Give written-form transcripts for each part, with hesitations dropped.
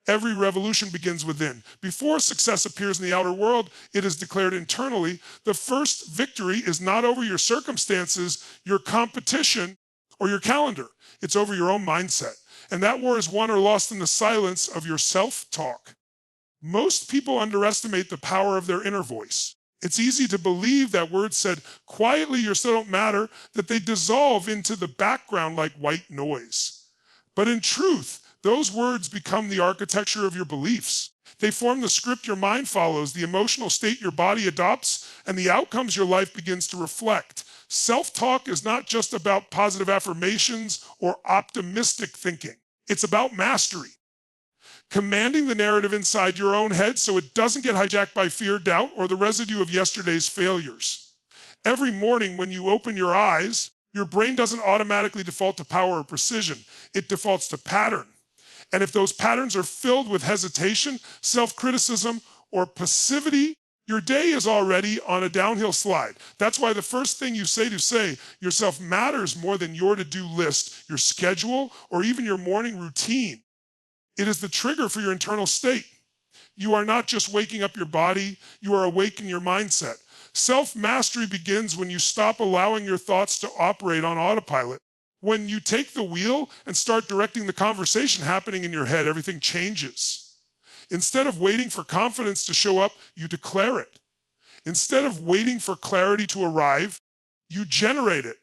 Every revolution begins within. Before success appears in the outer world, it is declared internally. The first victory is not over your circumstances, your competition, or your calendar. It's over your own mindset. And that war is won or lost in the silence of your self-talk. Most people underestimate the power of their inner voice. It's easy to believe that words said quietly or so don't matter, that they dissolve into the background like white noise. But in truth, those words become the architecture of your beliefs. They form the script your mind follows, the emotional state your body adopts, and the outcomes your life begins to reflect. Self-talk is not just about positive affirmations or optimistic thinking. It's about mastery. Commanding the narrative inside your own head so it doesn't get hijacked by fear, doubt, or the residue of yesterday's failures. Every morning when you open your eyes, your brain doesn't automatically default to power or precision. It defaults to pattern. And if those patterns are filled with hesitation, self-criticism, or passivity, your day is already on a downhill slide. That's why the first thing you say to yourself matters more than your to-do list, your schedule, or even your morning routine. It is the trigger for your internal state. You are not just waking up your body, you are awakening your mindset. Self-mastery begins when you stop allowing your thoughts to operate on autopilot. When you take the wheel and start directing the conversation happening in your head, everything changes. Instead of waiting for confidence to show up, you declare it. Instead of waiting for clarity to arrive, you generate it.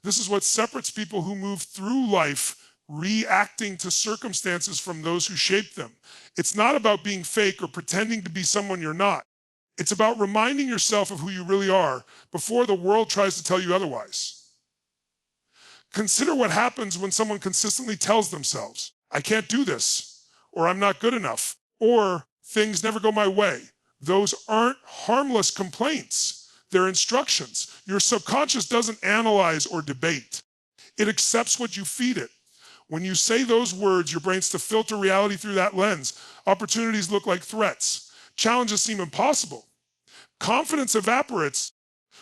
This is what separates people who move through life reacting to circumstances from those who shape them. It's not about being fake or pretending to be someone you're not. It's about reminding yourself of who you really are before the world tries to tell you otherwise. Consider what happens when someone consistently tells themselves, I can't do this, or I'm not good enough, or things never go my way. Those aren't harmless complaints. They're instructions. Your subconscious doesn't analyze or debate. It accepts what you feed it. When you say those words, your brain starts to filter reality through that lens. Opportunities look like threats. Challenges seem impossible. Confidence evaporates,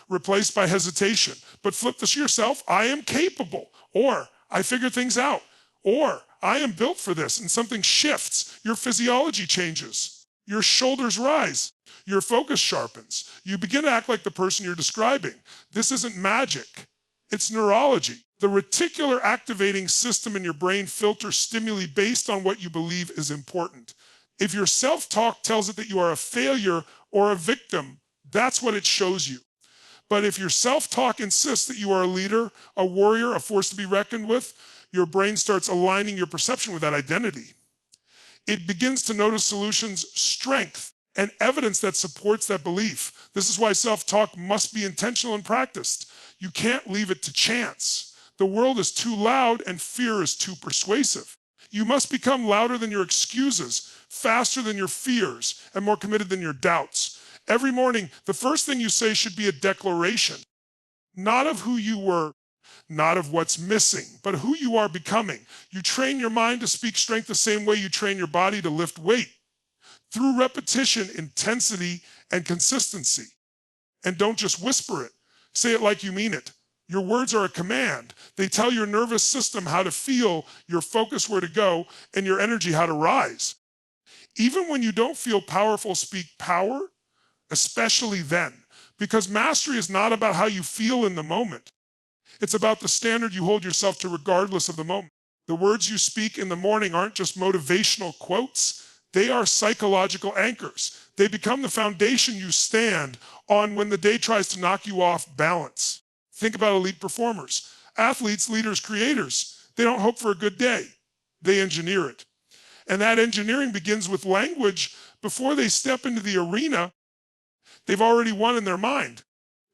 replaced by hesitation. But flip this to yourself, I am capable, or I figured things out, or I am built for this, and something shifts. Your physiology changes. Your shoulders rise. Your focus sharpens. You begin to act like the person you're describing. This isn't magic. It's neurology. The reticular activating system in your brain filters stimuli based on what you believe is important. If your self-talk tells it that you are a failure or a victim, that's what it shows you. But if your self-talk insists that you are a leader, a warrior, a force to be reckoned with, your brain starts aligning your perception with that identity. It begins to notice solutions, strength, and evidence that supports that belief. This is why self-talk must be intentional and practiced. You can't leave it to chance. The world is too loud and fear is too persuasive. You must become louder than your excuses, faster than your fears, and more committed than your doubts. Every morning, the first thing you say should be a declaration, not of who you were, not of what's missing, but who you are becoming. You train your mind to speak strength the same way you train your body to lift weight, through repetition, intensity, and consistency. And don't just whisper it. Say it like you mean it. Your words are a command. They tell your nervous system how to feel, your focus where to go, and your energy how to rise. Even when you don't feel powerful, speak power, especially then. Because mastery is not about how you feel in the moment. It's about the standard you hold yourself to regardless of the moment. The words you speak in the morning aren't just motivational quotes. They are psychological anchors. They become the foundation you stand on when the day tries to knock you off balance. Think about elite performers, athletes, leaders, creators. They don't hope for a good day. They engineer it. And that engineering begins with language. Before they step into the arena, they've already won in their mind.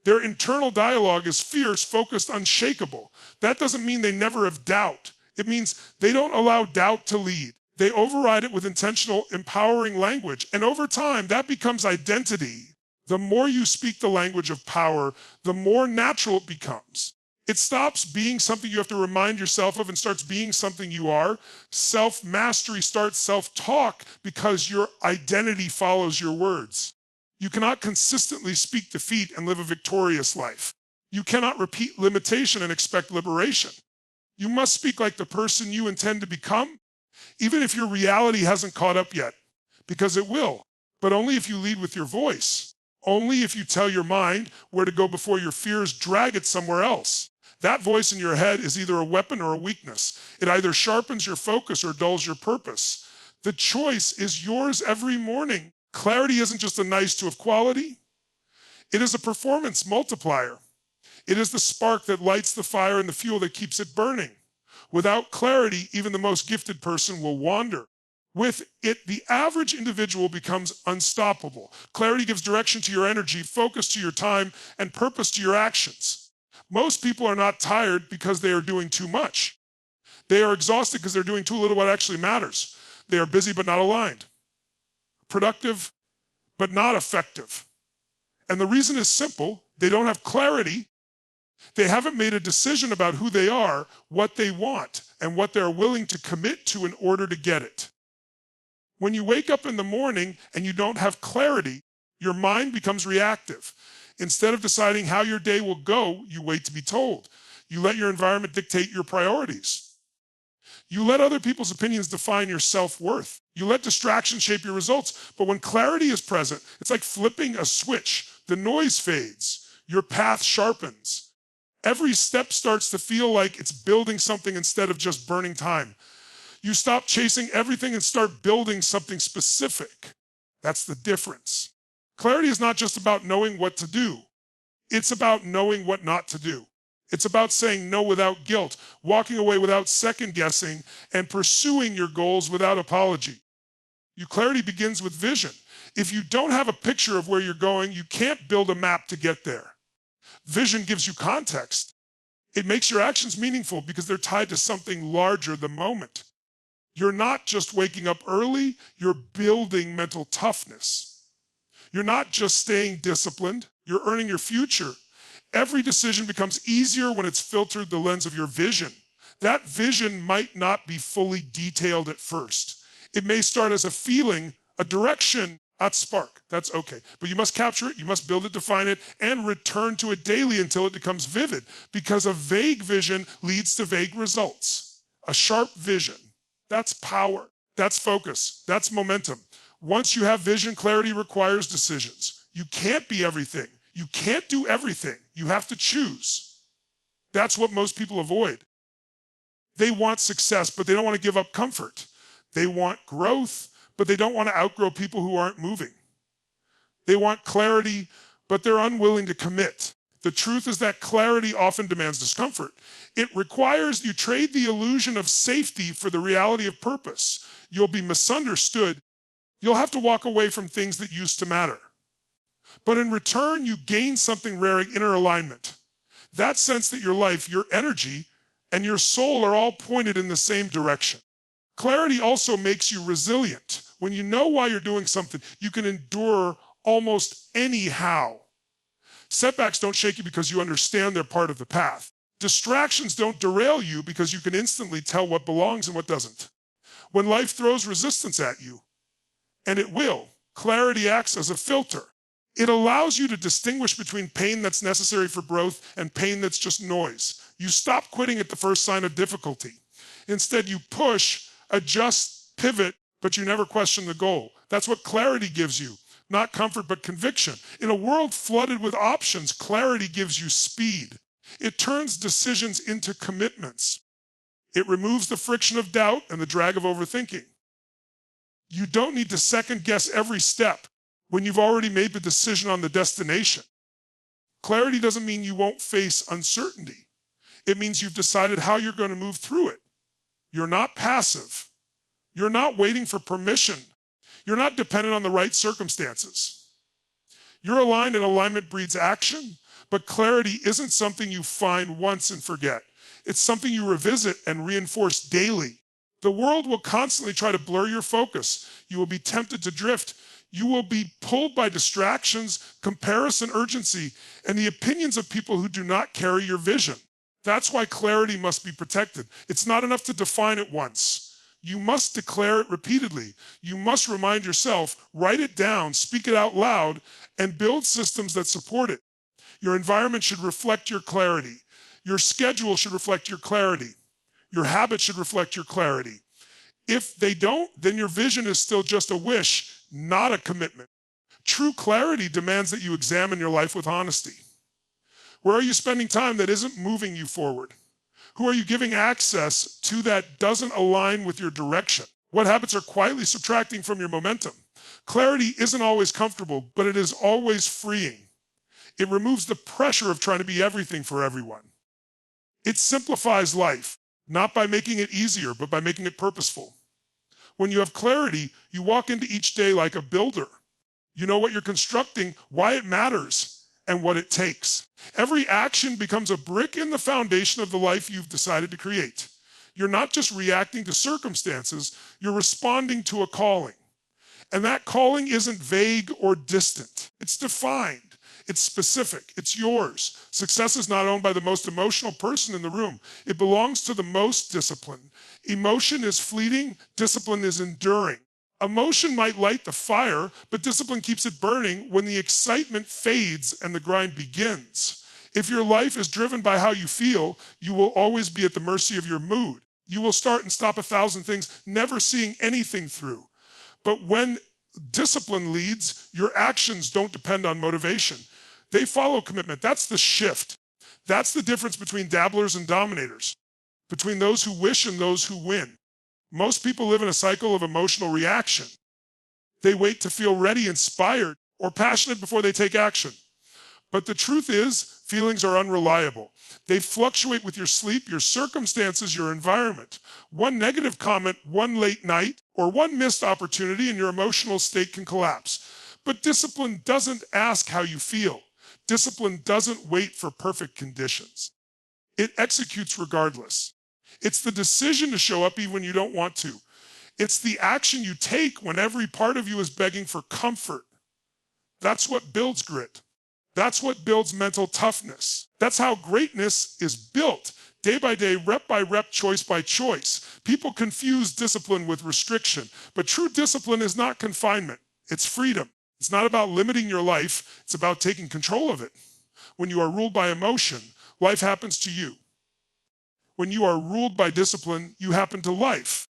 Their internal dialogue is fierce, focused, unshakable. That doesn't mean they never have doubt. It means they don't allow doubt to lead. They override it with intentional, empowering language. And over time, that becomes identity. The more you speak the language of power, the more natural it becomes. It stops being something you have to remind yourself of and starts being something you are. Self-mastery starts self-talk because your identity follows your words. You cannot consistently speak defeat and live a victorious life. You cannot repeat limitation and expect liberation. You must speak like the person you intend to become, even if your reality hasn't caught up yet, because it will, but only if you lead with your voice, only if you tell your mind where to go before your fears drag it somewhere else. That voice in your head is either a weapon or a weakness. It either sharpens your focus or dulls your purpose. The choice is yours every morning. Clarity isn't just a nice to have quality. It is a performance multiplier. It is the spark that lights the fire and the fuel that keeps it burning. Without clarity, even the most gifted person will wander. With it, the average individual becomes unstoppable. Clarity gives direction to your energy, focus to your time, and purpose to your actions. Most people are not tired because they are doing too much. They are exhausted because they're doing too little what actually matters. They are busy but not aligned, productive but not effective. And the reason is simple. They don't have clarity. They haven't made a decision about who they are, what they want, and what they're willing to commit to in order to get it. When you wake up in the morning and you don't have clarity, your mind becomes reactive. Instead of deciding how your day will go, you wait to be told. You let your environment dictate your priorities. You let other people's opinions define your self-worth. You let distractions shape your results. But when clarity is present, it's like flipping a switch. The noise fades. Your path sharpens. Every step starts to feel like it's building something instead of just burning time. You stop chasing everything and start building something specific. That's the difference. Clarity is not just about knowing what to do. It's about knowing what not to do. It's about saying no without guilt, walking away without second guessing, and pursuing your goals without apology. Your clarity begins with vision. If you don't have a picture of where you're going, you can't build a map to get there. Vision gives you context. It makes your actions meaningful because they're tied to something larger, the moment. You're not just waking up early, you're building mental toughness. You're not just staying disciplined, you're earning your future. Every decision becomes easier when it's filtered the lens of your vision. That vision might not be fully detailed at first. It may start as a feeling, a direction, a spark. That's okay. But you must capture it, you must build it, define it, and return to it daily until it becomes vivid. Because a vague vision leads to vague results. A sharp vision, that's power, that's focus, that's momentum. Once you have vision, clarity requires decisions. You can't be everything. You can't do everything. You have to choose. That's what most people avoid. They want success, but they don't want to give up comfort. They want growth, but they don't want to outgrow people who aren't moving. They want clarity, but they're unwilling to commit. The truth is that clarity often demands discomfort. It requires you trade the illusion of safety for the reality of purpose. You'll be misunderstood. You'll have to walk away from things that used to matter. But in return, you gain something rare, inner alignment. That sense that your life, your energy, and your soul are all pointed in the same direction. Clarity also makes you resilient. When you know why you're doing something, you can endure almost anyhow. Setbacks don't shake you because you understand they're part of the path. Distractions don't derail you because you can instantly tell what belongs and what doesn't. When life throws resistance at you, and it will, clarity acts as a filter. It allows you to distinguish between pain that's necessary for growth and pain that's just noise. You stop quitting at the first sign of difficulty. Instead, you push, adjust, pivot, but you never question the goal. That's what clarity gives you. Not comfort, but conviction. In a world flooded with options, clarity gives you speed. It turns decisions into commitments. It removes the friction of doubt and the drag of overthinking. You don't need to second guess every step when you've already made the decision on the destination. Clarity doesn't mean you won't face uncertainty. It means you've decided how you're going to move through it. You're not passive. You're not waiting for permission. You're not dependent on the right circumstances. You're aligned, and alignment breeds action, but clarity isn't something you find once and forget. It's something you revisit and reinforce daily. The world will constantly try to blur your focus. You will be tempted to drift. You will be pulled by distractions, comparison, urgency, and the opinions of people who do not carry your vision. That's why clarity must be protected. It's not enough to define it once. You must declare it repeatedly. You must remind yourself, write it down, speak it out loud, and build systems that support it. Your environment should reflect your clarity. Your schedule should reflect your clarity. Your habits should reflect your clarity. If they don't, then your vision is still just a wish, not a commitment. True clarity demands that you examine your life with honesty. Where are you spending time that isn't moving you forward? Who are you giving access to that doesn't align with your direction? What habits are quietly subtracting from your momentum? Clarity isn't always comfortable, but it is always freeing. It removes the pressure of trying to be everything for everyone. It simplifies life, not by making it easier, but by making it purposeful. When you have clarity, you walk into each day like a builder. You know what you're constructing, why it matters, and what it takes. Every action becomes a brick in the foundation of the life you've decided to create. You're not just reacting to circumstances, you're responding to a calling. And that calling isn't vague or distant. It's defined. It's specific. It's yours. Success is not owned by the most emotional person in the room. It belongs to the most disciplined. Emotion is fleeting. Discipline is enduring. Emotion might light the fire, but discipline keeps it burning when the excitement fades and the grind begins. If your life is driven by how you feel, you will always be at the mercy of your mood. You will start and stop 1,000 things, never seeing anything through. But when discipline leads, your actions don't depend on motivation. They follow commitment. That's the shift. That's the difference between dabblers and dominators, between those who wish and those who win. Most people live in a cycle of emotional reaction. They wait to feel ready, inspired, or passionate before they take action. But the truth is, feelings are unreliable. They fluctuate with your sleep, your circumstances, your environment. One negative comment, one late night, or one missed opportunity, and your emotional state can collapse. But discipline doesn't ask how you feel. Discipline doesn't wait for perfect conditions. It executes regardless. It's the decision to show up even when you don't want to. It's the action you take when every part of you is begging for comfort. That's what builds grit. That's what builds mental toughness. That's how greatness is built, day by day, rep by rep, choice by choice. People confuse discipline with restriction, but true discipline is not confinement. It's freedom. It's not about limiting your life. It's about taking control of it. When you are ruled by emotion, life happens to you. When you are ruled by discipline, you happen to life.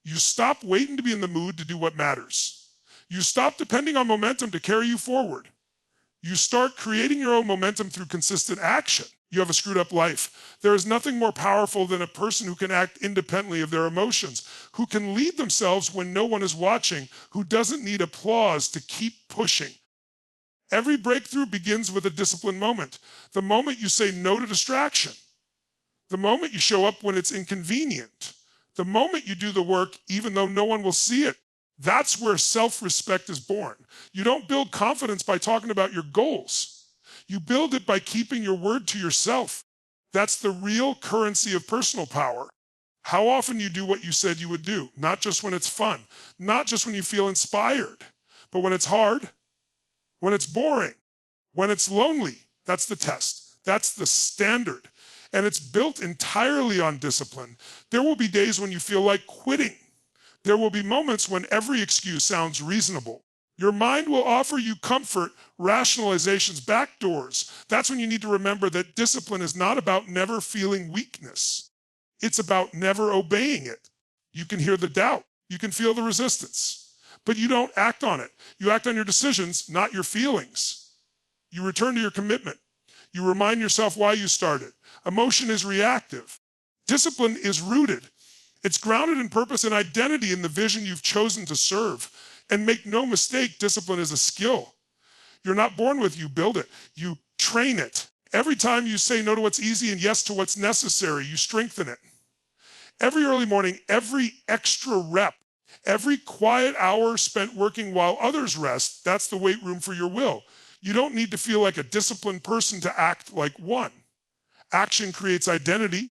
You stop waiting to be in the mood to do what matters. You stop depending on momentum to carry you forward. You start creating your own momentum through consistent action. You have a screwed up life. There is nothing more powerful than a person who can act independently of their emotions, who can lead themselves when no one is watching, who doesn't need applause to keep pushing. Every breakthrough begins with a disciplined moment. The moment you say no to distraction. The moment you show up when it's inconvenient. The moment you do the work even though no one will see it. That's where self-respect is born. You don't build confidence by talking about your goals. You build it by keeping your word to yourself. That's the real currency of personal power. How often you do what you said you would do, not just when it's fun, not just when you feel inspired, but when it's hard, when it's boring, when it's lonely. That's the test. That's the standard. And it's built entirely on discipline. There will be days when you feel like quitting. There will be moments when every excuse sounds reasonable. Your mind will offer you comfort, rationalizations, backdoors. That's when you need to remember that discipline is not about never feeling weakness. It's about never obeying it. You can hear the doubt. You can feel the resistance. But you don't act on it. You act on your decisions, not your feelings. You return to your commitment. You remind yourself why you started. Emotion is reactive. Discipline is rooted. It's grounded in purpose and identity in the vision you've chosen to serve. And make no mistake, discipline is a skill. You're not born with it, you build it. You train it. Every time you say no to what's easy and yes to what's necessary, you strengthen it. Every early morning, every extra rep, every quiet hour spent working while others rest, that's the weight room for your will. You don't need to feel like a disciplined person to act like one. Action creates identity.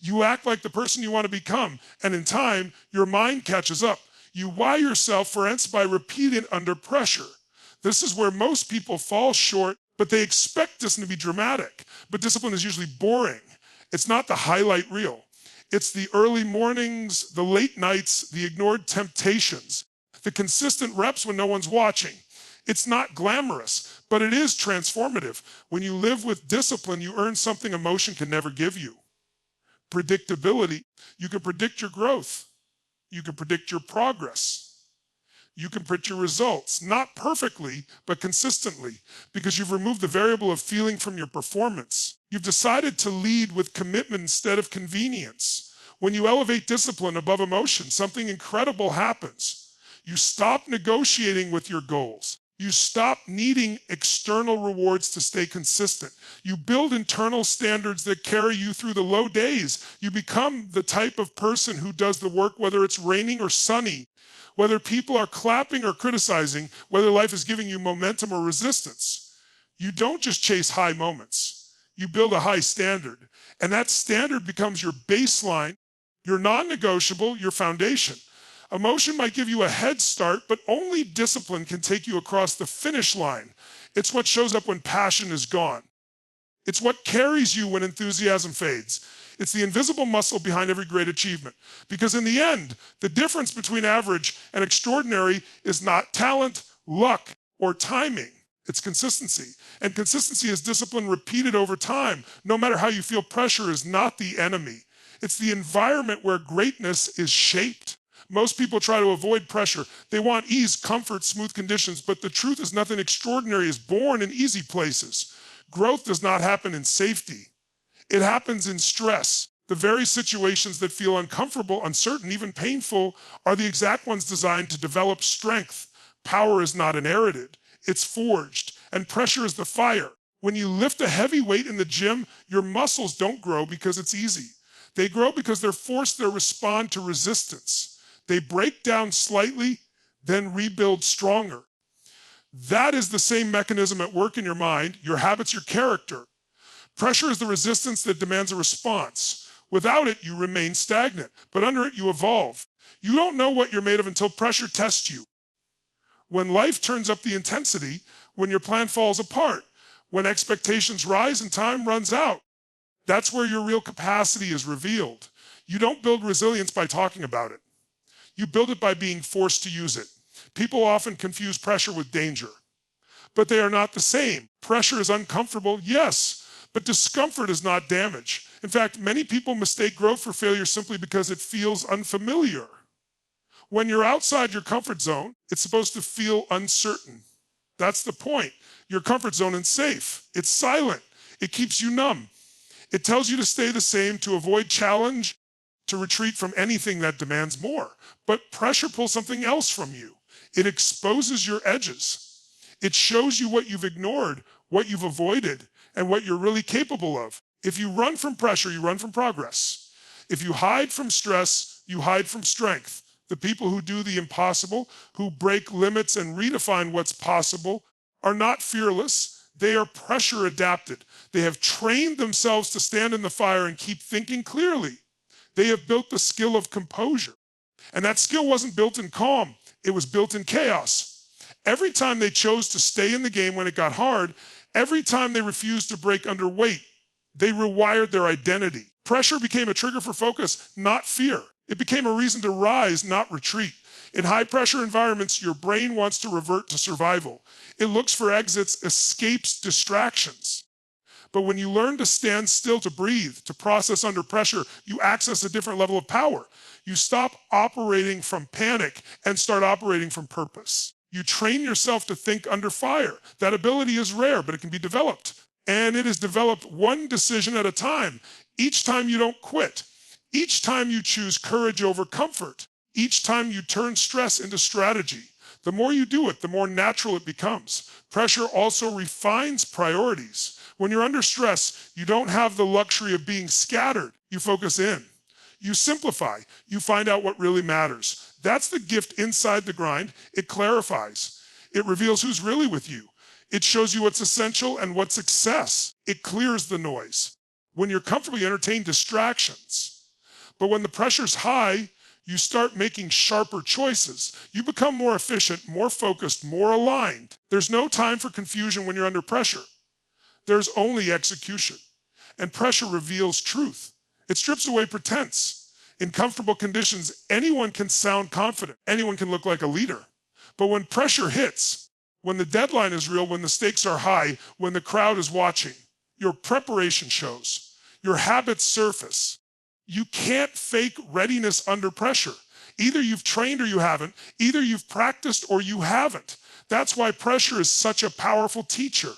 You act like the person you want to become, and in time, your mind catches up. You wire yourself, for instance, by repeating under pressure. This is where most people fall short, but they expect discipline to be dramatic. But discipline is usually boring. It's not the highlight reel. It's the early mornings, the late nights, the ignored temptations, the consistent reps when no one's watching. It's not glamorous, but it is transformative. When you live with discipline, you earn something emotion can never give you. Predictability. You can predict your growth. You can predict your progress. You can predict your results, not perfectly, but consistently, because you've removed the variable of feeling from your performance. You've decided to lead with commitment instead of convenience. When you elevate discipline above emotion, something incredible happens. You stop negotiating with your goals. You stop needing external rewards to stay consistent. You build internal standards that carry you through the low days. You become the type of person who does the work whether it's raining or sunny, whether people are clapping or criticizing, whether life is giving you momentum or resistance. You don't just chase high moments. You build a high standard, and that standard becomes your baseline, your non-negotiable, your foundation. Emotion might give you a head start, but only discipline can take you across the finish line. It's what shows up when passion is gone. It's what carries you when enthusiasm fades. It's the invisible muscle behind every great achievement. Because in the end, the difference between average and extraordinary is not talent, luck, or timing. It's consistency. And consistency is discipline repeated over time. No matter how you feel, pressure is not the enemy. It's the environment where greatness is shaped. Most people try to avoid pressure. They want ease, comfort, smooth conditions, but the truth is nothing extraordinary is born in easy places. Growth does not happen in safety. It happens in stress. The very situations that feel uncomfortable, uncertain, even painful are the exact ones designed to develop strength. Power is not inherited. It's forged. And pressure is the fire. When you lift a heavy weight in the gym, your muscles don't grow because it's easy. They grow because they're forced to respond to resistance. They break down slightly, then rebuild stronger. That is the same mechanism at work in your mind, your habits, your character. Pressure is the resistance that demands a response. Without it, you remain stagnant, but under it, you evolve. You don't know what you're made of until pressure tests you. When life turns up the intensity, when your plan falls apart, when expectations rise and time runs out, that's where your real capacity is revealed. You don't build resilience by talking about it. You build it by being forced to use it. People often confuse pressure with danger, but they are not the same. Pressure is uncomfortable, yes, but discomfort is not damage. In fact, many people mistake growth for failure simply because it feels unfamiliar. When you're outside your comfort zone, it's supposed to feel uncertain. That's the point. Your comfort zone is safe. It's silent. It keeps you numb. It tells you to stay the same, to avoid challenge, to retreat from anything that demands more. But pressure pulls something else from you. It exposes your edges. It shows you what you've ignored, what you've avoided, and what you're really capable of. If you run from pressure, you run from progress. If you hide from stress, you hide from strength. The people who do the impossible, who break limits and redefine what's possible, are not fearless. They are pressure adapted. They have trained themselves to stand in the fire and keep thinking clearly. They have built the skill of composure. And that skill wasn't built in calm. It was built in chaos. Every time they chose to stay in the game when it got hard, every time they refused to break under weight, they rewired their identity. Pressure became a trigger for focus, not fear. It became a reason to rise, not retreat. In high-pressure environments, your brain wants to revert to survival. It looks for exits, escapes, distractions. But when you learn to stand still, to breathe, to process under pressure, you access a different level of power. You stop operating from panic and start operating from purpose. You train yourself to think under fire. That ability is rare, but it can be developed. And it is developed one decision at a time. Each time you don't quit. Each time you choose courage over comfort. Each time you turn stress into strategy. The more you do it, the more natural it becomes. Pressure also refines priorities. When you're under stress, you don't have the luxury of being scattered. You focus in. You simplify. You find out what really matters. That's the gift inside the grind. It clarifies. It reveals who's really with you. It shows you what's essential and what's excess. It clears the noise. When you're comfortable, you entertain distractions. But when the pressure's high, you start making sharper choices. You become more efficient, more focused, more aligned. There's no time for confusion when you're under pressure. There's only execution. And pressure reveals truth. It strips away pretense. In comfortable conditions, anyone can sound confident. Anyone can look like a leader. But when pressure hits, when the deadline is real, when the stakes are high, when the crowd is watching, your preparation shows. Your habits surface. You can't fake readiness under pressure. Either you've trained or you haven't. Either you've practiced or you haven't. That's why pressure is such a powerful teacher.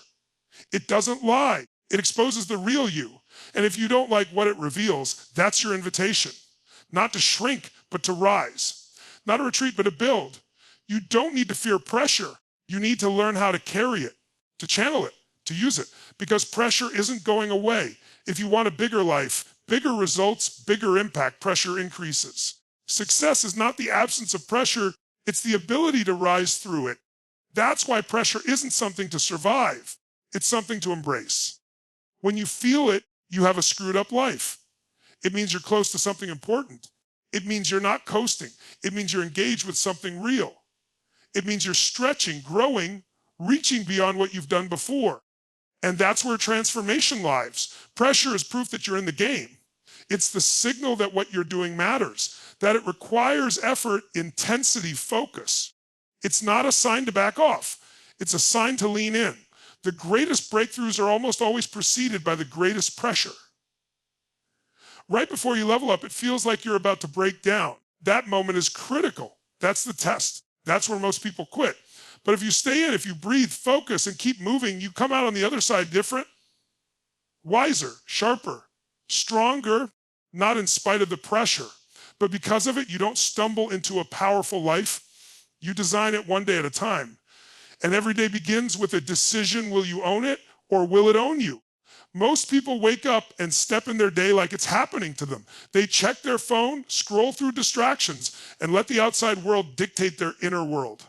It doesn't lie. It exposes the real you. And if you don't like what it reveals, that's your invitation. Not to shrink, but to rise. Not to retreat, but to build. You don't need to fear pressure. You need to learn how to carry it, to channel it, to use it. Because pressure isn't going away. If you want a bigger life, bigger results, bigger impact, pressure increases. Success is not the absence of pressure, it's the ability to rise through it. That's why pressure isn't something to survive. It's something to embrace. When you feel it, you have a screwed up life. It means you're close to something important. It means you're not coasting. It means you're engaged with something real. It means you're stretching, growing, reaching beyond what you've done before. And that's where transformation lies. Pressure is proof that you're in the game. It's the signal that what you're doing matters, that it requires effort, intensity, focus. It's not a sign to back off. It's a sign to lean in. The greatest breakthroughs are almost always preceded by the greatest pressure. Right before you level up, it feels like you're about to break down. That moment is critical. That's the test. That's where most people quit. But if you stay in, if you breathe, focus, and keep moving, you come out on the other side different, wiser, sharper, stronger, not in spite of the pressure, but because of it, you don't stumble into a powerful life. You design it one day at a time. And every day begins with a decision: will you own it or will it own you? Most people wake up and step in their day like it's happening to them. They check their phone, scroll through distractions, and let the outside world dictate their inner world.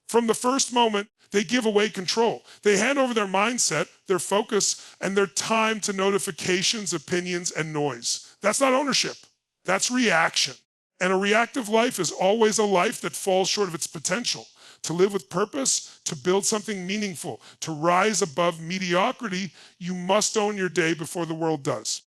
From the first moment, they give away control. They hand over their mindset, their focus, and their time to notifications, opinions, and noise. That's not ownership. That's reaction. And a reactive life is always a life that falls short of its potential. To live with purpose, to build something meaningful, to rise above mediocrity, you must own your day before the world does.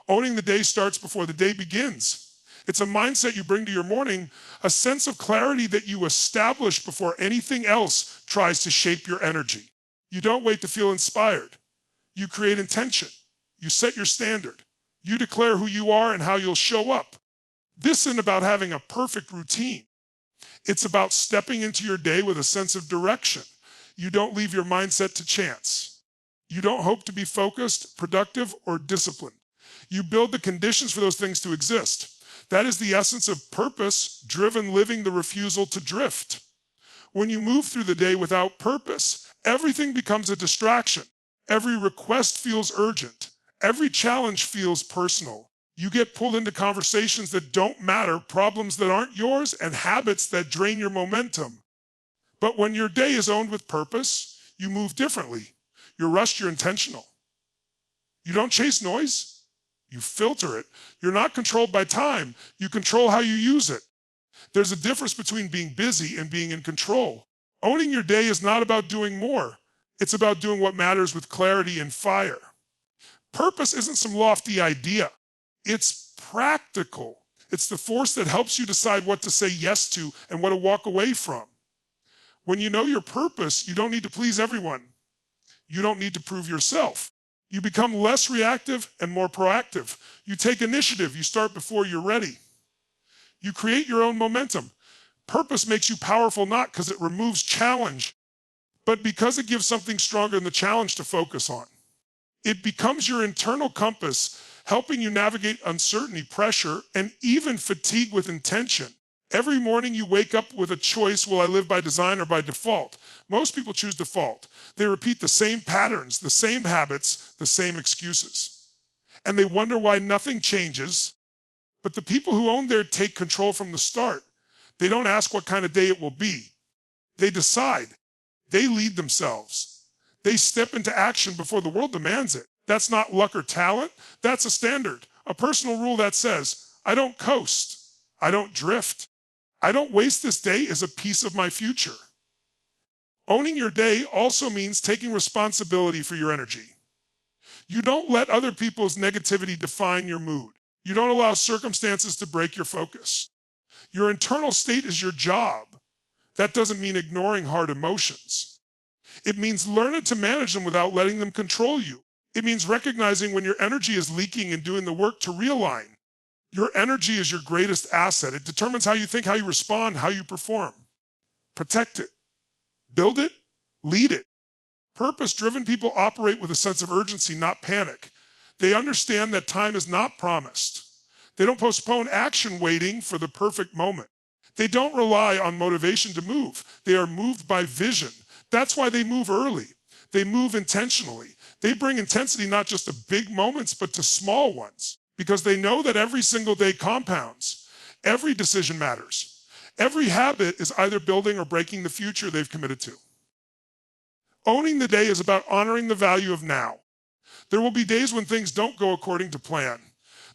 Owning the day starts before the day begins. It's a mindset you bring to your morning, a sense of clarity that you establish before anything else tries to shape your energy. You don't wait to feel inspired. You create intention. You set your standard. You declare who you are and how you'll show up. This isn't about having a perfect routine. It's about stepping into your day with a sense of direction. You don't leave your mindset to chance. You don't hope to be focused, productive, or disciplined. You build the conditions for those things to exist. That is the essence of purpose-driven living, the refusal to drift. When you move through the day without purpose, everything becomes a distraction. Every request feels urgent. Every challenge feels personal. You get pulled into conversations that don't matter, problems that aren't yours, and habits that drain your momentum. But when your day is owned with purpose, you move differently. You're rushed, you're intentional. You don't chase noise. You filter it. You're not controlled by time. You control how you use it. There's a difference between being busy and being in control. Owning your day is not about doing more. It's about doing what matters with clarity and fire. Purpose isn't some lofty idea. It's practical. It's the force that helps you decide what to say yes to and what to walk away from. When you know your purpose, you don't need to please everyone. You don't need to prove yourself. You become less reactive and more proactive. You take initiative. You start before you're ready. You create your own momentum. Purpose makes you powerful not because it removes challenge, but because it gives something stronger than the challenge to focus on. It becomes your internal compass, helping you navigate uncertainty, pressure, and even fatigue with intention. Every morning you wake up with a choice: will I live by design or by default? Most people choose default. They repeat the same patterns, the same habits, the same excuses. And they wonder why nothing changes. But the people who own their take control from the start. They don't ask what kind of day it will be. They decide. They lead themselves. They step into action before the world demands it. That's not luck or talent. That's a standard, a personal rule that says, I don't coast. I don't drift. I don't waste this day as a piece of my future. Owning your day also means taking responsibility for your energy. You don't let other people's negativity define your mood. You don't allow circumstances to break your focus. Your internal state is your job. That doesn't mean ignoring hard emotions. It means learning to manage them without letting them control you. It means recognizing when your energy is leaking and doing the work to realign. Your energy is your greatest asset. It determines how you think, how you respond, how you perform. Protect it. Build it. Lead it. Purpose-driven people operate with a sense of urgency, not panic. They understand that time is not promised. They don't postpone action waiting for the perfect moment. They don't rely on motivation to move. They are moved by vision. That's why they move early. They move intentionally. They bring intensity not just to big moments, but to small ones, because they know that every single day compounds. Every decision matters. Every habit is either building or breaking the future they've committed to. Owning the day is about honoring the value of now. There will be days when things don't go according to plan.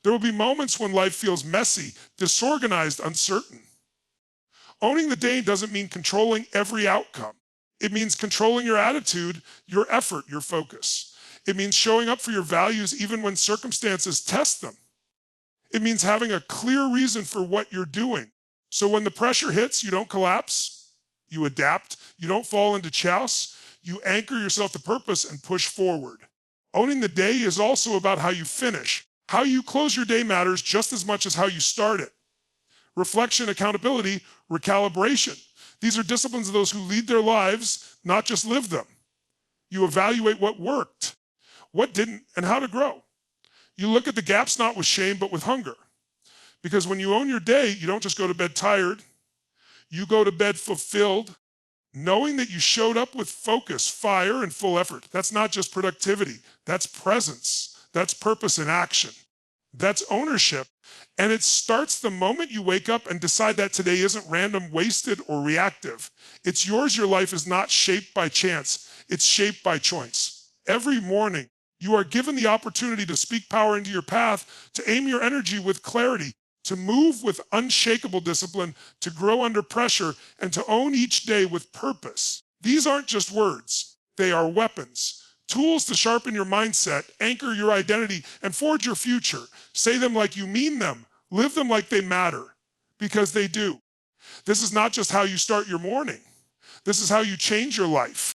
There will be moments when life feels messy, disorganized, uncertain. Owning the day doesn't mean controlling every outcome. It means controlling your attitude, your effort, your focus. It means showing up for your values even when circumstances test them. It means having a clear reason for what you're doing. So when the pressure hits, you don't collapse, you adapt, you don't fall into chaos, you anchor yourself to purpose and push forward. Owning the day is also about how you finish. How you close your day matters just as much as how you start it. Reflection, accountability, recalibration. These are disciplines of those who lead their lives, not just live them. You evaluate what worked, what didn't, and how to grow. You look at the gaps not with shame, but with hunger. Because when you own your day, you don't just go to bed tired. You go to bed fulfilled, knowing that you showed up with focus, fire, and full effort. That's not just productivity. That's presence. That's purpose in action. That's ownership. And it starts the moment you wake up and decide that today isn't random, wasted, or reactive. It's yours. Your life is not shaped by chance. It's shaped by choice. Every morning, you are given the opportunity to speak power into your path, to aim your energy with clarity, to move with unshakable discipline, to grow under pressure, and to own each day with purpose. These aren't just words. They are weapons. Tools to sharpen your mindset, anchor your identity, and forge your future. Say them like you mean them. Live them like they matter, because they do. This is not just how you start your morning. This is how you change your life.